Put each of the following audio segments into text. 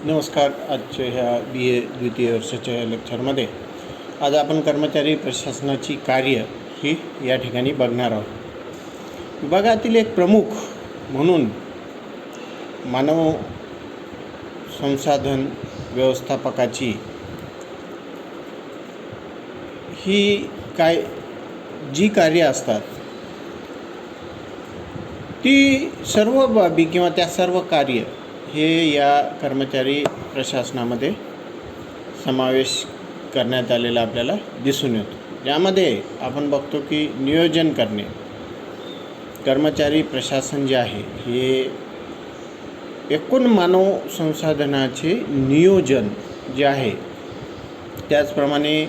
नमस्कार. आजच्या ह्या BA द्वितीय वर्षाच्या लेक्चरमध्ये आज आपण कर्मचारी प्रशासनाची कार्य ही या ठिकाणी बघणार आहोत. विभागातील एक प्रमुख म्हणून मानव संसाधन व्यवस्थापकाची ही जी कार्य असतात ती सर्व बाबी किंवा त्या सर्व कार्य हे या कर्मचारी प्रशासनामध्ये समावेश करण्यात आलेला आपल्याला दिसून येतो. यामध्ये आपण बघतो की नियोजन करणे, कर्मचारी प्रशासन जे आहे हे एकूण मानव संसाधनाचे नियोजन जे आहे, त्याचप्रमाणे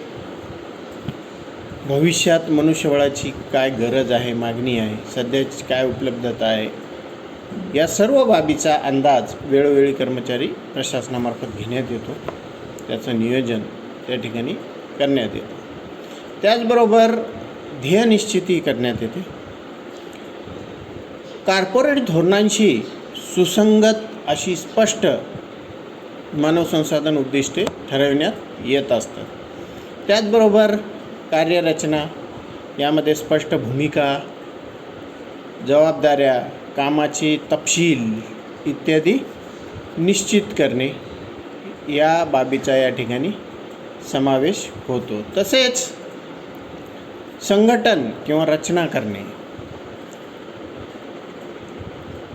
भविष्यात मनुष्यबळाची काय गरज आहे, मागणी आहे, सध्याची काय उपलब्धता आहे, या सर्व बाबीचा अंदाज वेळोवेळी कर्मचारी प्रशासनामार्फत घेण्यात येतो. त्याचं नियोजन त्या ठिकाणी करण्यात येतं. त्याचबरोबर ध्येयनिश्चिती करण्यात येते. कॉर्पोरेट धोरणांशी सुसंगत अशी स्पष्ट मानव संसाधन उद्दिष्टे ठरविण्यात येत असतात. त्याचबरोबर कार्यरचना, यामध्ये स्पष्ट भूमिका, जबाबदाऱ्या, कामाचे तपशील इत्यादी निश्चित करणे या बाबीचा या ठिकाणी समावेश होतो. तसेच संघटन किंवा रचना करणे,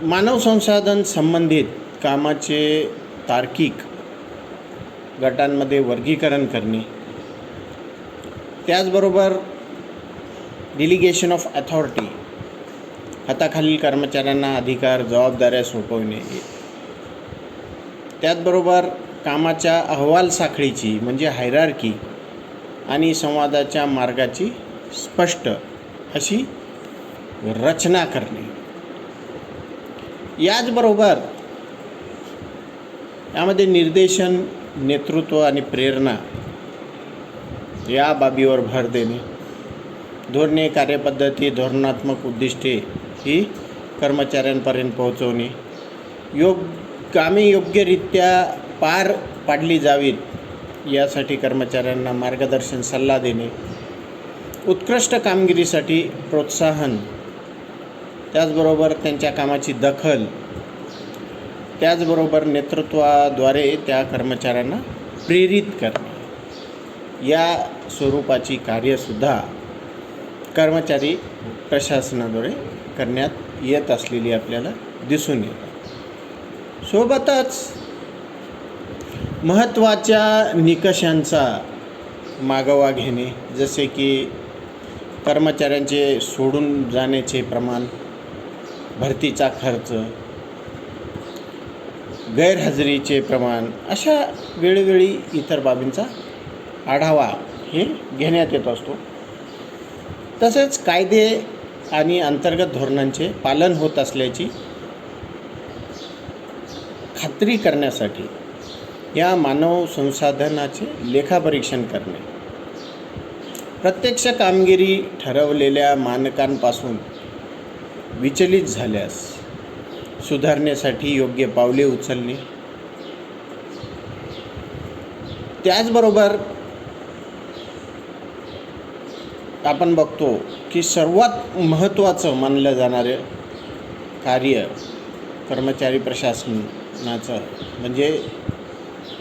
मानव संसाधन संबंधित कामाचे तार्किक गटांमध्ये वर्गीकरण करणे, त्याचबरोबर डिलिगेशन ऑफ अथॉरिटी, हाताखालील कर्मचाऱ्यांना अधिकार जबाबदाऱ्या सोपवणे, त्याचबरोबर कामाच्या अहवाल साखळीची म्हणजे हायरार्की आणि संवादाच्या मार्गाची स्पष्ट अशी रचना करणे. याचबरोबर यामध्ये निर्देशन, नेतृत्व आणि प्रेरणा या बाबीवर भर देणे, धोरणे, कार्यपद्धती, धोरणात्मक उद्दिष्टे ही कर्मचाऱ्यांपर्यंत पोहोचवणे, कामे योग्यरित्या पार पाडली जावीत यासाठी कर्मचाऱ्यांना मार्गदर्शन, सल्ला देणे, उत्कृष्ट कामगिरीसाठी प्रोत्साहन, त्याचबरोबर त्यांच्या कामाची दखल, त्याचबरोबर नेतृत्वाद्वारे त्या कर्मचाऱ्यांना प्रेरित करणे, या स्वरूपाची कार्यसुद्धा कर्मचारी प्रशासनाद्वारे करण्यात येत असलेली आपल्याला दिसून येतं. सोबतच महत्त्वाच्या निकषांचा मागोवा घेणे, जसे की कर्मचाऱ्यांचे सोडून जाण्याचे प्रमाण, भरतीचा खर्च, गैरहजेरीचे प्रमाण, अशा वेळोवेळी इतर बाबींचा आढावा हे घेण्यात येत असतो. तसेच कायदे आणि अंतर्गत धोरणांचे पालन होत असल्याची खात्री करण्यासाठी या मानव संसाधनाचे लेखापरीक्षण करणे, प्रत्यक्ष कामगिरी ठरवलेल्या मानकांपासून विचलित झाल्यास सुधारण्यासाठी योग्य पावले उचलणे, त्याचबरोबर आपण बघतो की सर्वात महत्त्वाचं मानलं जाणारे कार्य कर्मचारी प्रशासनाचं म्हणजे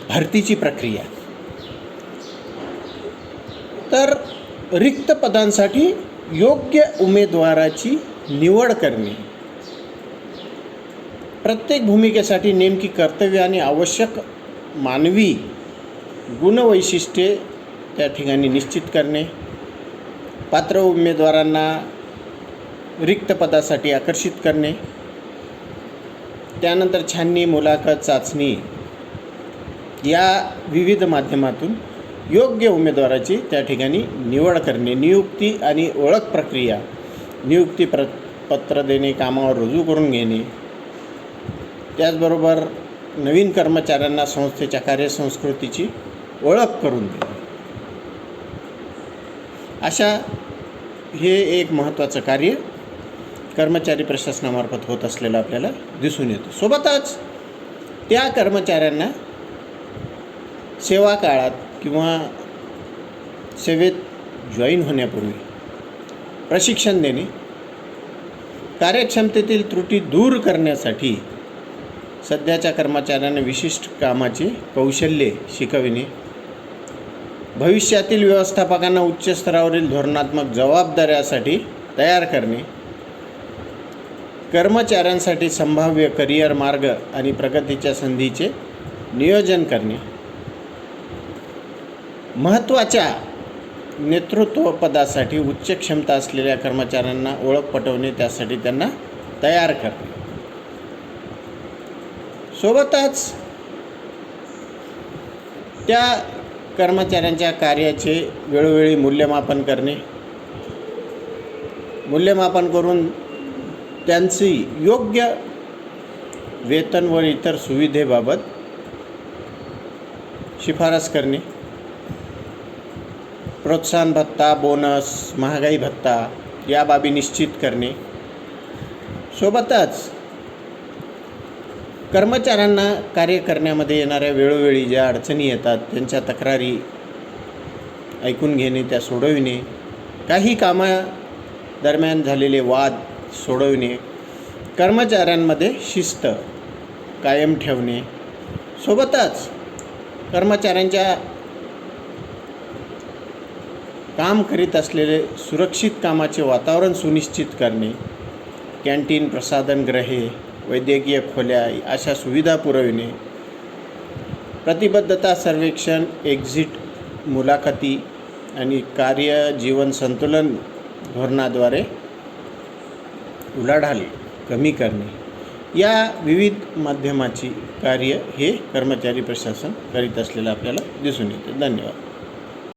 भरतीची प्रक्रिया. तर रिक्त पदांसाठी योग्य उमेदवाराची निवड करणे, प्रत्येक भूमिकेसाठी नेमकी कर्तव्य आणि आवश्यक मानवी गुणवैशिष्ट्ये त्या ठिकाणी निश्चित करणे, पात्र उमेदवारांना रिक्त पदासाठी आकर्षित करणे, त्यानंतर छाननी, मुलाखत, चाचणी या विविध माध्यमातून योग्य उमेदवाराची त्या ठिकाणी निवड करणे, नियुक्ती आणि ओळख प्रक्रिया, नियुक्ती पत्र देणे, कामावर रुजू करून घेणे, त्याचबरोबर नवीन कर्मचाऱ्यांना संस्थेच्या कार्यसंस्कृतीची ओळख करून देणे, अशा हे एक महत्त्वाचं कार्य कर्मचारी प्रशासनामार्फत होत असलेलं आपल्याला दिसून येतं. सोबतच त्या कर्मचाऱ्यांना सेवा काळात किंवा सेवेत जॉईन होण्यापूर्वी प्रशिक्षण देणे, कार्यक्षमतेतील त्रुटी दूर करण्यासाठी सध्याच्या कर्मचाऱ्यांना विशिष्ट कामाचे कौशल्ये शिकविणे, भविष्यातील व्यवस्थापकांना उच्च स्तरावरील धोरणात्मक जबाबदाऱ्यासाठी तयार करणे, कर्मचाऱ्यांसाठी संभाव्य करिअर मार्ग आणि प्रगतीच्या संधीचे नियोजन करणे, महत्त्वाच्या नेतृत्वपदासाठी उच्च क्षमता असलेल्या कर्मचाऱ्यांना ओळख पटवणे, त्यासाठी त्यांना तयार करणे. सोबतच त्या कर्मचाऱ्यांच्या कार्याचे वेळोवेळी मूल्यमापन करणे, मूल्यमापन करून त्यांची योग्य वेतन व इतर सुविधेबाबत शिफारस करणे, प्रोत्साहन भत्ता, बोनस, महागाई भत्ता या बाबी निश्चित करणे. सोबतच कर्मचाऱ्यांना कार्य करण्यामध्ये येणाऱ्या वेळोवेळी ज्या अडचणी येतात त्यांच्या तक्रारी ऐकून घेणे, त्या सोडविणे, काही कामादरम्यान झालेले वाद सोडविणे, कर्मचाऱ्यांमध्ये शिस्त कायम ठेवणे. सोबतच कर्मचाऱ्यांच्या काम करीत असलेले सुरक्षित कामाचे वातावरण सुनिश्चित करणे, कॅन्टीन, प्रसाधनगृहे, वैद्यकीय खोल्या अशा सुविधा पुरविणे, प्रतिबद्धता सर्वेक्षण, एक्झिट मुलाखती आणि कार्य जीवन संतुलन धोरणाद्वारे उलाढाल कमी करणे, या विविध माध्यमाची कार्य हे कर्मचारी प्रशासन करीत असलेलं आपल्याला दिसून येते. धन्यवाद.